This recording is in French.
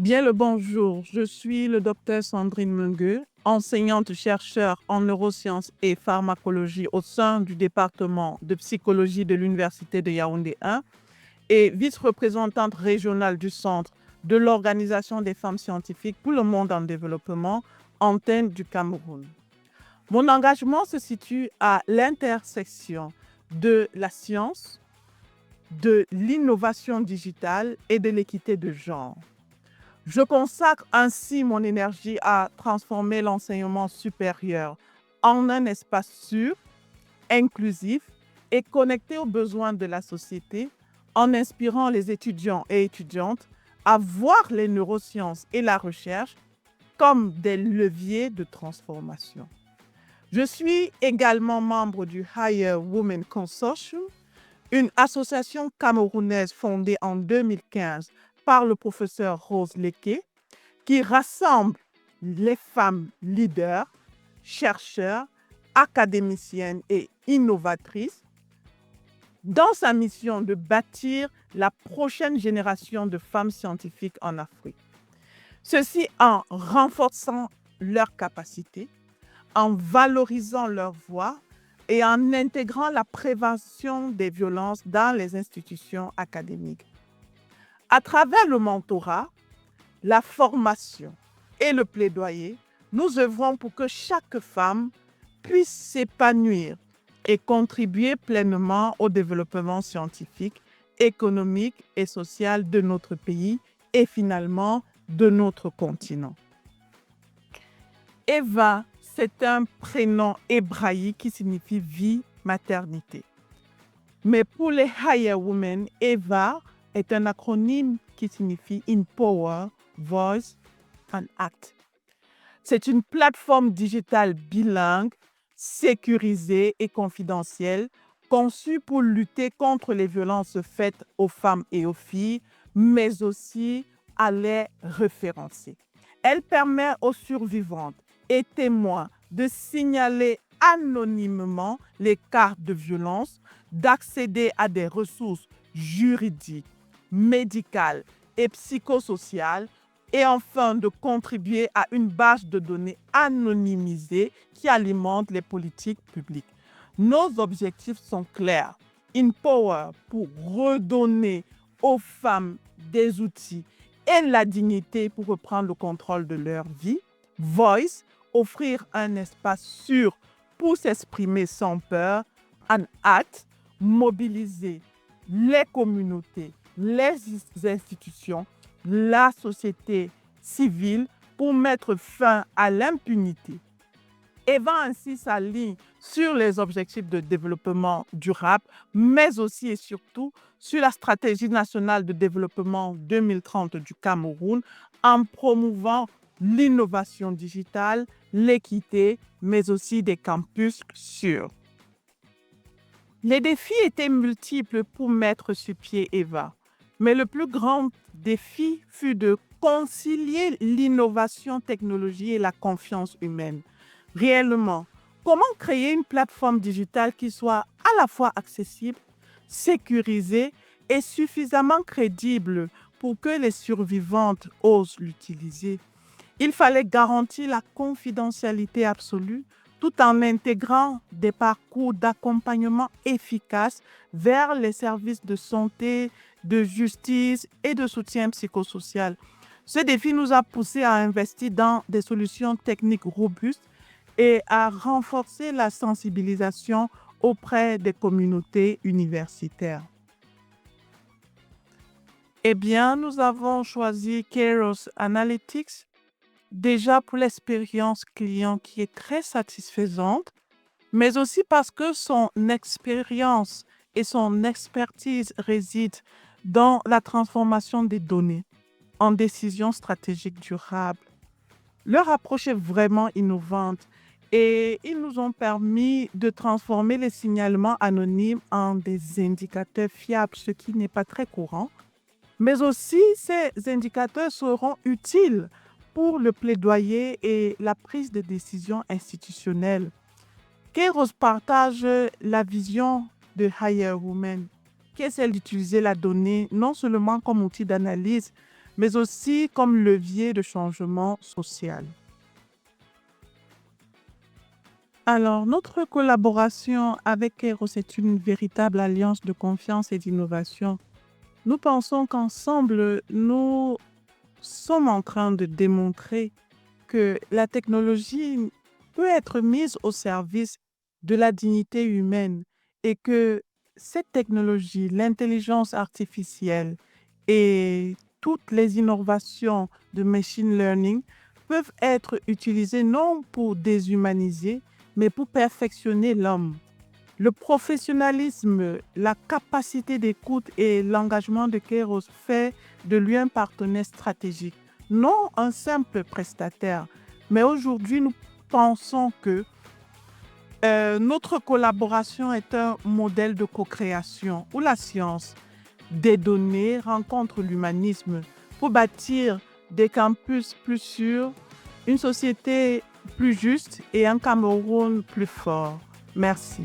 Bien le bonjour, je suis le docteur Sandrine Mungueux, enseignante-chercheur en neurosciences et pharmacologie au sein du département de psychologie de l'Université de Yaoundé 1 et vice-représentante régionale du Centre de l'Organisation des femmes scientifiques pour le monde en développement, antenne du Cameroun. Mon engagement se situe à l'intersection de la science, de l'innovation digitale et de l'équité de genre. Je consacre ainsi mon énergie à transformer l'enseignement supérieur en un espace sûr, inclusif et connecté aux besoins de la société, en inspirant les étudiants et étudiantes à voir les neurosciences et la recherche comme des leviers de transformation. Je suis également membre du Higher Women Consortium, une association camerounaise fondée en 2015 par le professeur Rose Leké, qui rassemble les femmes leaders, chercheurs, académiciennes et innovatrices dans sa mission de bâtir la prochaine génération de femmes scientifiques en Afrique. Ceci en renforçant leurs capacités, en valorisant leur voix et en intégrant la prévention des violences dans les institutions académiques. À travers le mentorat, la formation et le plaidoyer, nous œuvrons pour que chaque femme puisse s'épanouir et contribuer pleinement au développement scientifique, économique et social de notre pays et finalement de notre continent. Eva, c'est un prénom hébraïque qui signifie vie, maternité. Mais pour les Higher Women, Eva est un acronyme qui signifie Empower, Voice and Act. C'est une plateforme digitale bilingue, sécurisée et confidentielle, conçue pour lutter contre les violences faites aux femmes et aux filles, mais aussi à les référencer. Elle permet aux survivantes et témoins de signaler anonymement les cas de violence, d'accéder à des ressources juridiques, médicales et psychosociales, et enfin de contribuer à une base de données anonymisée qui alimente les politiques publiques. Nos objectifs sont clairs. Empower pour redonner aux femmes des outils et la dignité pour reprendre le contrôle de leur vie. Voice, offrir un espace sûr pour s'exprimer sans peur. And Act, mobiliser les communautés, les institutions, la société civile pour mettre fin à l'impunité. Eva ainsi s'aligne sur les objectifs de développement durable, mais aussi et surtout sur la stratégie nationale de développement 2030 du Cameroun en promouvant l'innovation digitale, l'équité, mais aussi des campus sûrs. Les défis étaient multiples pour mettre sur pied Eva, mais le plus grand défi fut de concilier l'innovation technologique et la confiance humaine. Réellement, comment créer une plateforme digitale qui soit à la fois accessible, sécurisée et suffisamment crédible pour que les survivantes osent l'utiliser? Il fallait garantir la confidentialité absolue tout en intégrant des parcours d'accompagnement efficaces vers les services de santé, de justice et de soutien psychosocial. Ce défi nous a poussés à investir dans des solutions techniques robustes et à renforcer la sensibilisation auprès des communautés universitaires. Eh bien, nous avons choisi Kairos Analytics, déjà pour l'expérience client qui est très satisfaisante, mais aussi parce que son expérience et son expertise résident dans la transformation des données en décisions stratégiques durables. Leur approche est vraiment innovante et ils nous ont permis de transformer les signalements anonymes en des indicateurs fiables, ce qui n'est pas très courant. Mais aussi, ces indicateurs seront utiles pour le plaidoyer et la prise de décision institutionnelle. Kairos partage la vision de Higher Women, qui est celle d'utiliser la donnée non seulement comme outil d'analyse, mais aussi comme levier de changement social. Alors, notre collaboration avec Kairos est une véritable alliance de confiance et d'innovation. Nous pensons qu'ensemble, nous sommes en train de démontrer que la technologie peut être mise au service de la dignité humaine et que cette technologie, l'intelligence artificielle et toutes les innovations de machine learning peuvent être utilisées non pour déshumaniser, mais pour perfectionner l'homme. Le professionnalisme, la capacité d'écoute et l'engagement de Kairos fait de lui un partenaire stratégique, non un simple prestataire. Mais aujourd'hui, nous pensons que notre collaboration est un modèle de co-création où la science des données rencontre l'humanisme pour bâtir des campus plus sûrs, une société plus juste et un Cameroun plus fort. Merci.